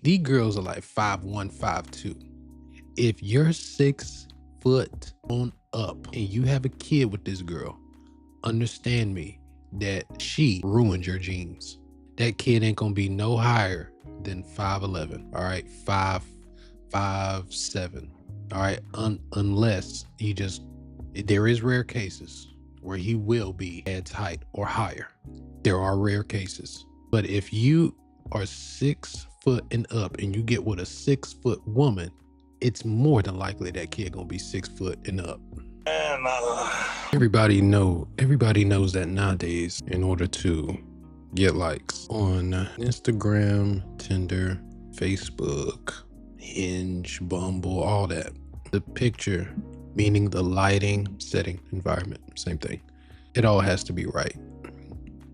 These girls are like 5'1", 5'2". If you're 6 foot on up and you have a kid with this girl, understand me that she ruined your genes. That kid ain't gonna be no higher than 5'11", all right? 5'7", all right? Unless he just, there is rare cases where he will be Ed's height or higher. There are rare cases. But if you are 6 foot and up and you get with a 6 foot woman, it's more than likely that kid gonna be 6 foot and up. Everybody knows that nowadays, in order to get likes on Instagram, Tinder, Facebook, Hinge, Bumble, all that, the picture, meaning the lighting, setting, environment, same thing, it all has to be right.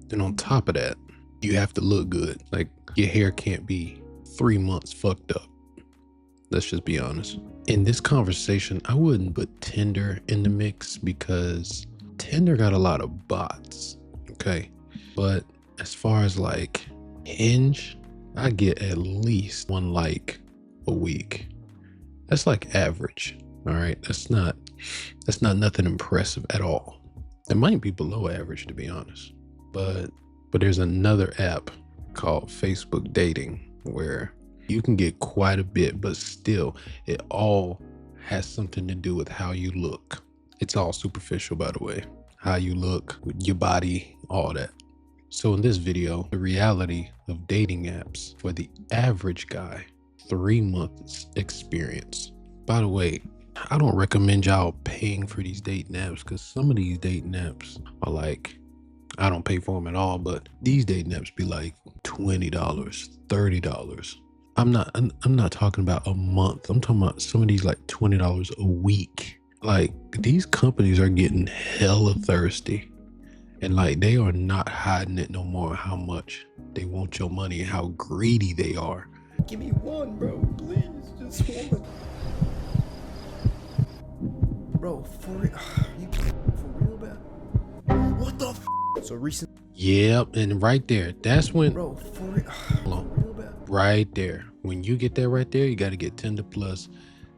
Then on top of that, you have to look good. Like, your hair can't be 3 months fucked up. Let's just be honest. In this conversation, I wouldn't put Tinder in the mix because Tinder got a lot of bots, okay? But as far as like Hinge, I get at least 1 like a week. That's like average, all right? That's not nothing impressive at all. It might be below average, to be honest. But there's another app called Facebook Dating where you can get quite a bit, but still it all has something to do with how you look. It's all superficial, by the way. How you look, your body, all that. So in this video, the reality of dating apps for the average guy, 3 months experience. By the way, I don't recommend y'all paying for these dating apps because some of these dating apps are like, I don't pay for them at all, but these dating apps be like $20, $30. I'm not talking about a month. I'm talking about some of these like $20 a week. Like, these companies are getting hella thirsty, and like they are not hiding it no more how much they want your money and how greedy they are. Give me one, bro, please, just one. Bro, for real, man. What the f? So recent. Yep, and right there, that's when. Bro, for real. Right there, when you get that right there, you got to get Tinder Plus.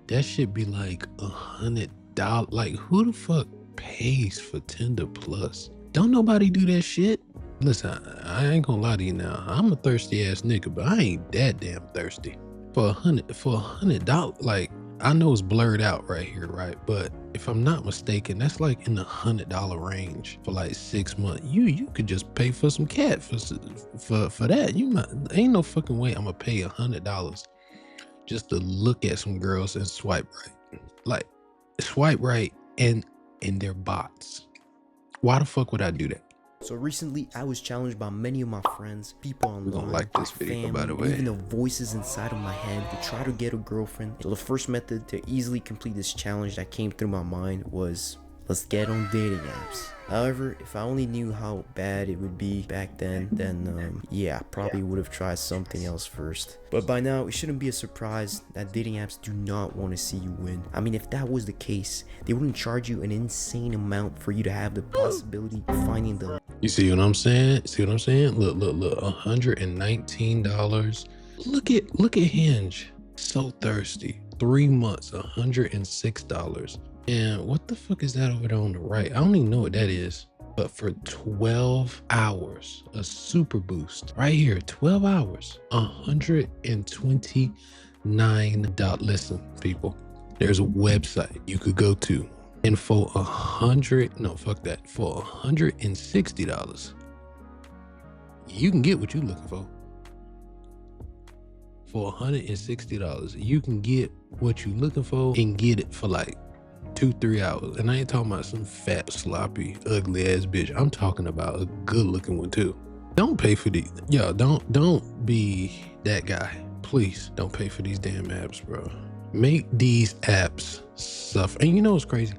That should be like $100. Like, who the fuck pays for Tinder Plus? Don't nobody do that shit. Listen, I ain't gonna lie to you now. I'm a thirsty ass nigga, but I ain't that damn thirsty. For $100, like, I know it's blurred out right here, right? But if I'm not mistaken, that's like in the $100 range for like 6 months. You could just pay for some cat for that. You might, ain't no fucking way I'm gonna pay $100 just to look at some girls and swipe right. Like, swipe right and they're bots. Why the fuck would I do that? So recently, I was challenged by many of my friends, people online, don't like this video, family, by the way. even the voices inside of my head to try to get a girlfriend. So the first method to easily complete this challenge that came through my mind was, let's get on dating apps. However, if I only knew how bad it would be back then, yeah, I probably would have tried something else first. But by now, it shouldn't be a surprise that dating apps do not want to see you win. I mean, if that was the case, they wouldn't charge you an insane amount for you to have the possibility of finding the... You see what I'm saying? Look, $119. Look at Hinge. So thirsty. 3 months, $106. And what the fuck is that over there on the right? I don't even know what that is. But for 12 hours, a super boost right here, 12 hours, $129. Listen, people, there's a website you could go to, and for $160, you can get what you're looking for. For $160, you can get what you're looking for and get it for like 2-3 hours. And I ain't talking about some fat, sloppy, ugly ass bitch. I'm talking about a good looking one too. Don't pay for these. Yo, don't be that guy. Please don't pay for these damn apps, bro. Make these apps suffer. And you know what's crazy?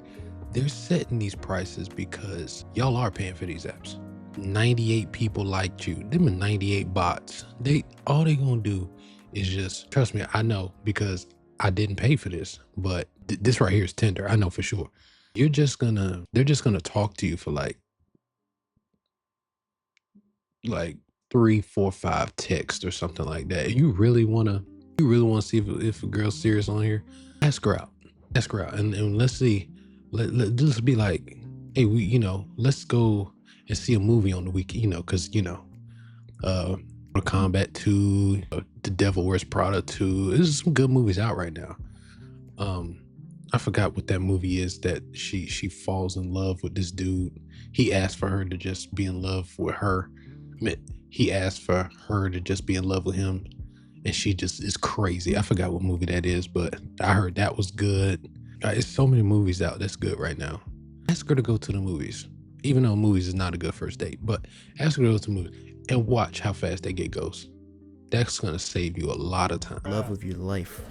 They're setting these prices because y'all are paying for these apps. 98 people liked you. Them are 98 bots. All they gonna do is just, trust me, I know because I didn't pay for this, but this right here is Tinder. I know for sure. They're just gonna talk to you for like 3, 4, 5 texts or something like that. You really wanna You really want to see if a girl's serious on here? Ask her out. Ask her out, and let's see. Let just be like, hey, let's go and see a movie on the weekend. Because uh, Mortal Kombat 2, The Devil Wears Prada 2. There's some good movies out right now. Um, I forgot what that movie is that she falls in love with this dude. He asked for her to just be in love with her. I mean, he asked for her to just be in love with him, and she just is crazy. I forgot what movie that is, but I heard that was good. It's so many movies out that's good right now. Ask her to go to the movies, even though movies is not a good first date. But ask her to go to the movies and watch how fast that get goes. That's gonna save you a lot of time. Love of your life.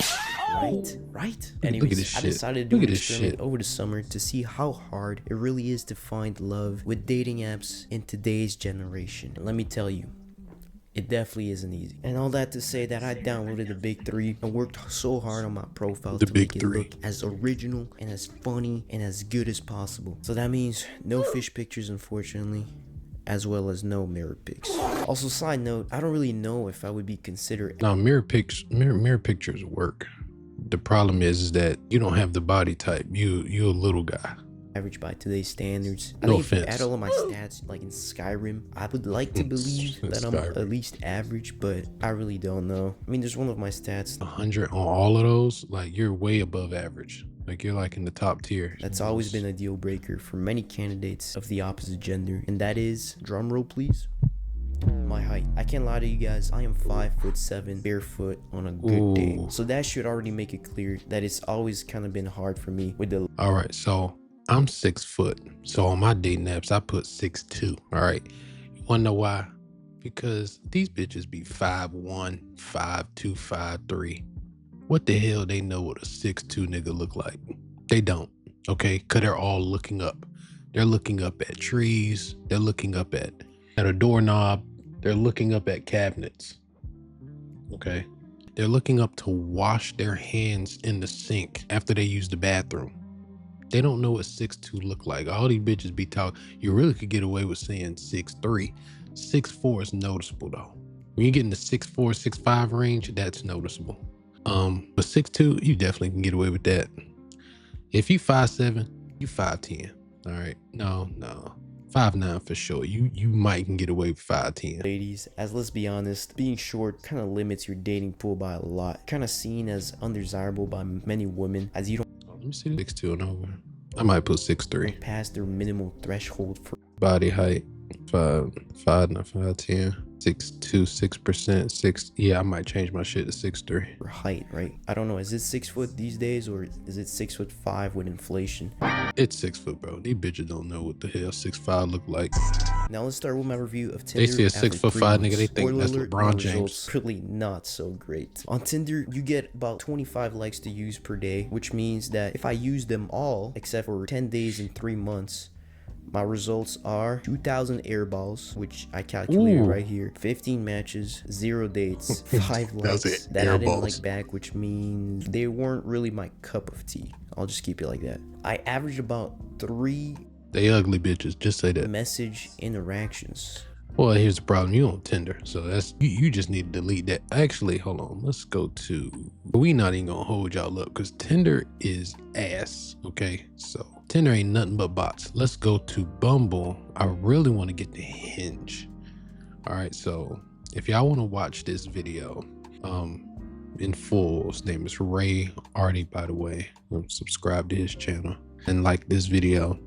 Right? Look at this Anyways, I shit. decided to Look do at an this experiment shit. over the summer to see how hard it really is to find love with dating apps in today's generation. And let me tell you, it definitely isn't easy. And all that to say that I downloaded the big three and worked so hard on my profile The to big make it three. look as original and as funny and as good as possible. So that means no fish pictures, unfortunately, as well as no mirror pics. Also, side note, I don't really know if I would be considered Now, mirror pictures work. The problem is that you don't have the body type. You a little guy. average by today's standards. I No think if you offense. add all of my stats, like in Skyrim, I would like to believe that I'm Skyrim. at least average, but I really don't know. I mean, there's one of my stats 100 on all of those, like you're way above average. Like you're like in the top tier. that's always been a deal breaker for many candidates of the opposite gender, and that is, drum roll please, my height. I can't lie to you guys, I am 5'7", barefoot on a good day. Ooh. So that should already make it clear that it's always kind of been hard for me with the All right, so I'm 6 foot. So on my dating apps, I put 6'2". All right, you wanna know why? Because these bitches be 5'1", 5'2", 5'3". What the hell they know what a 6'2" nigga look like? They don't. Okay, cause they're all looking up. They're looking up at trees. They're looking up at a doorknob. They're looking up at cabinets. Okay, they're looking up to wash their hands in the sink after they use the bathroom. They don't know what 6'2" look like. All these bitches be talking. You really could get away with saying 6'3". 6'4" is noticeable though. When you get in the 6'4", 6'5" range, that's noticeable. But 6'2", you definitely can get away with that. If you 5'7", you 5'10". All right, no, 5'9" for sure. You might can get away with 5'10". ladies, as let's be honest, being short kind of limits your dating pool by a lot. Kind of seen as undesirable by many women, as you don't Let me see the 6'2" and over. I might put 6'3". pass their minimal threshold for Body height 5'10", 6'2", 6%, 6. Yeah, I might change my shit to 6'3". height, right? I don't know, is it 6 foot these days, or is it 6'5" with inflation? It's 6 foot, bro. These bitches don't know what the hell 6'5" look like. Now let's start with my review of They Tinder. see a after 6'5" 3 nigga, months. they think Spoiler that's alert, LeBron my James. results really not so great. On Tinder, you get about 25 likes to use per day, which means that if I use them all, except for 10 days and 3 months, my results are 2,000 air balls, which I calculated Ooh. right here. 15 matches, 0 dates, 5 That's likes it, that I air didn't balls. like back, which means they weren't really my cup of tea. I'll just keep it like that. I averaged about 3 They ugly bitches. Just say that. message interactions. Well, here's the problem. You on Tinder, so that's you just need to delete that. Actually, hold on. Let's go to. We not even gonna hold y'all up because Tinder is ass. Okay, so Tinder ain't nothing but bots. Let's go to Bumble. I really want to get the Hinge. All right, so if y'all want to watch this video, in full, his name is Ray Artie, by the way. Subscribe to his channel and like this video.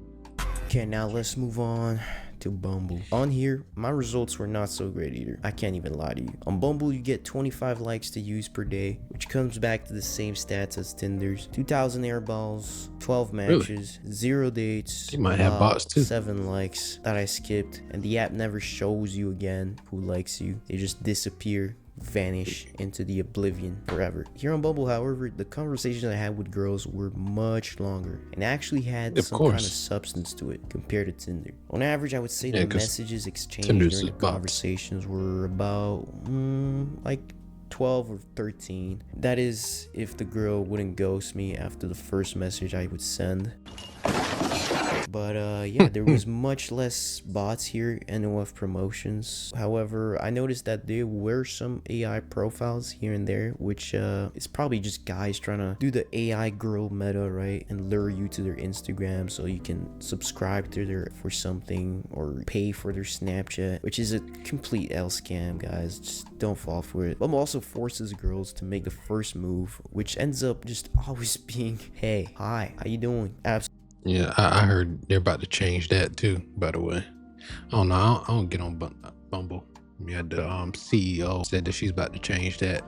Okay, now let's move on to Bumble. On here, my results were not so great either. I can't even lie to you. On Bumble, you get 25 likes to use per day, which comes back to the same stats as Tinder's. 2,000 air balls, 12 matches, 0 dates, They might have about bots too. 7 likes that I skipped, and the app never shows you again who likes you. They just disappear, vanish into the oblivion forever. Here on Bumble, however, the conversations I had with girls were much longer and actually had Of some kind of course. substance to it compared to Tinder. On average, I would say Yeah, the 'cause messages exchanged Tinder's during the just bots. conversations were about like 12 or 13. That is if the girl wouldn't ghost me after the first message I would send. But yeah, there was much less bots here and of promotions. However, I noticed that there were some AI profiles here and there, which is probably just guys trying to do the AI girl meta, right, and lure you to their Instagram so you can subscribe to their for something or pay for their Snapchat, which is a complete L scam, guys. Just don't fall for it. Bumble also forces girls to make the first move, which ends up just always being, hey, hi, how you doing? Yeah, I heard they're about to change that too, by the way. Oh no, I don't get on Bumble. Yeah, the CEO said that she's about to change that.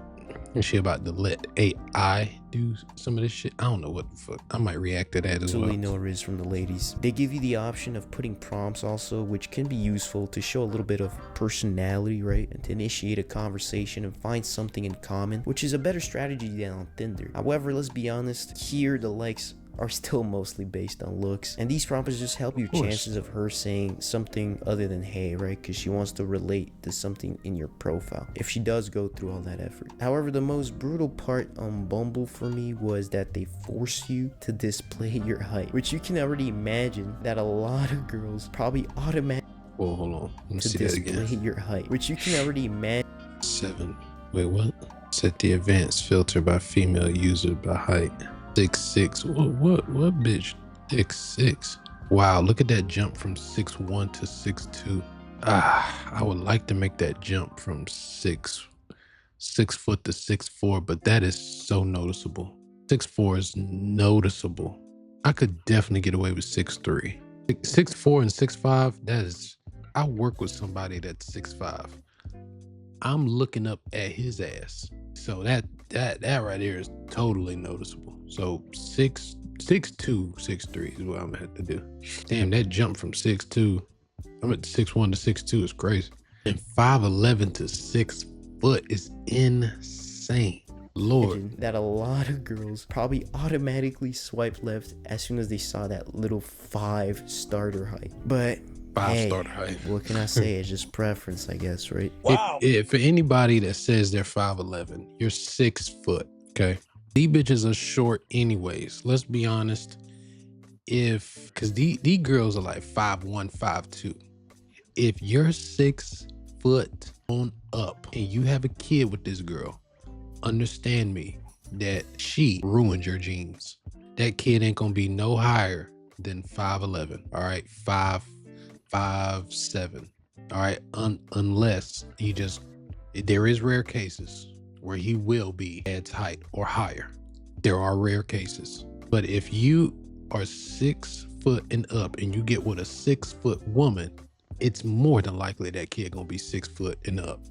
And she about to let AI do some of this shit. I don't know what the fuck. I might react to that as well. Absolutely no riz from the ladies. They give you the option of putting prompts also, which can be useful to show a little bit of personality, right? And to initiate a conversation and find something in common, which is a better strategy than on Tinder. However, let's be honest, here the likes are still mostly based on looks, and these prompts just help your chances of her saying something other than hey, right? Because she wants to relate to something in your profile if she does go through all that effort. However, the most brutal part on Bumble for me was that they force you to display your height, which you can already imagine that a lot of girls probably automatically Hold on, let me see that again. your height, which you can already imagine. 7. Wait, what? Set the advanced filter by female user by height. 6'6". What bitch? 6'6". Wow, look at that jump from 6'1" to 6'2". I would like to make that jump from 6 foot to 6'4", but that is so noticeable. 6'4" is noticeable. I could definitely get away with 6'3". 6'4" and 6'5", that is, I work with somebody that's 6'5". I'm looking up at his ass. So that right there is totally noticeable. So 6'2", 6'3" is what I'm gonna have to do. Damn, that jump from 6'2", I'm at 6'1" to 6'2" is crazy. And 5'11" to 6 foot is insane. Lord. That a lot of girls probably automatically swiped left as soon as they saw that little 5 starter height. But 5 hey, starter height. What can I say? It's just preference, I guess, right? Wow. If for anybody that says they're 5'11", you're 6 foot, okay? These bitches are short anyways. Let's be honest. Because these girls are like 5'1", 5'2". If you're 6 foot on up and you have a kid with this girl, understand me that she ruined your genes. That kid ain't gonna be no higher than 5'11". All right, 5'7". All right, unless he just, there is rare cases where he will be Ed's height or higher. There are rare cases, but if you are 6 foot and up and you get with a 6 foot woman, it's more than likely that kid gonna be 6 foot and up.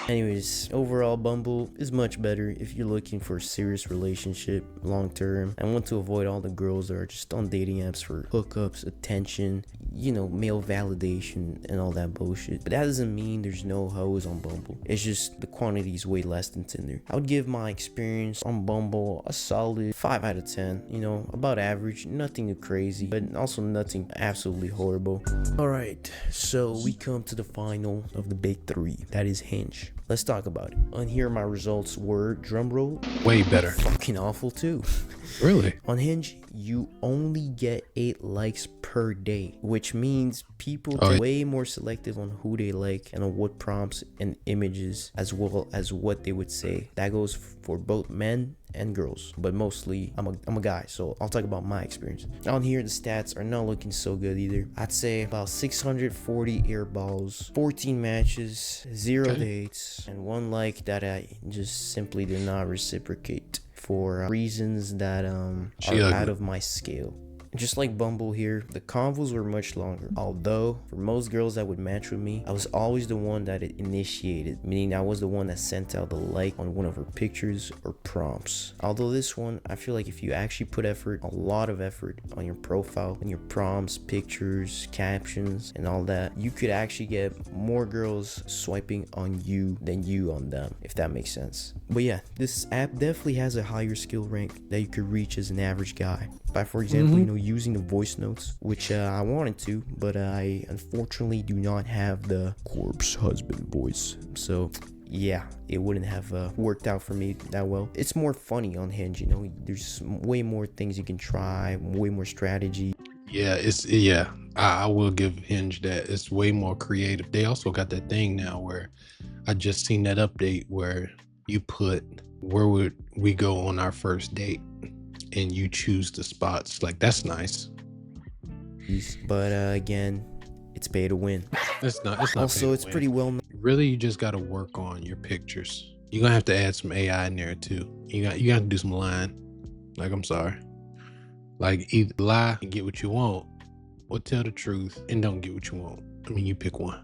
Anyways, overall, Bumble is much better if you're looking for a serious relationship long term and want to avoid all the girls that are just on dating apps for hookups, attention, you know, male validation and all that bullshit. But that doesn't mean there's no hoes on Bumble. It's just the quantity is way less than Tinder. I would give my experience on Bumble a solid 5 out of 10. You know, about average, nothing too crazy, but also nothing absolutely horrible. Alright, so we come to the final of the big 3. That is Hinge. Let's talk about it. On here, my results were, drumroll, way better. Fucking awful too. Really? On Hinge, you only get 8 likes per day, which means people are way more selective on who they like and on what prompts and images as well as what they would say. That goes for both men and girls, but mostly I'm a guy, so I'll talk about my experience. On here, the stats are not looking so good either. I'd say about 640 airballs, 14 matches, 0 dates, and 1 like that I just simply did not reciprocate for reasons that are out of my scale. Just like Bumble here, the convos were much longer. Although, for most girls that would match with me, I was always the one that it initiated, meaning I was the one that sent out the like on one of her pictures or prompts. Although this one, I feel like if you actually put effort, a lot of effort on your profile, and your prompts, pictures, captions, and all that, you could actually get more girls swiping on you than you on them, if that makes sense. But yeah, this app definitely has a higher skill rank that you could reach as an average guy. By, for example, you know, using the voice notes, which I wanted to, but I unfortunately do not have the corpse husband voice. So yeah, it wouldn't have worked out for me that well. It's more funny on Hinge, you know, there's way more things you can try, way more strategy. I will give Hinge that. It's way more creative. They also got that thing now where I just seen that update where you put where would we go on our first date and you choose the spots. Like that's nice. But again, it's pay to win. It's not pay Also, to it's win. pretty well known. Really, you just gotta work on your pictures. You're gonna have to add some AI in there too. You got to do some lying. Like I'm sorry. Like either lie and get what you want, or tell the truth and don't get what you want. I mean, you pick one.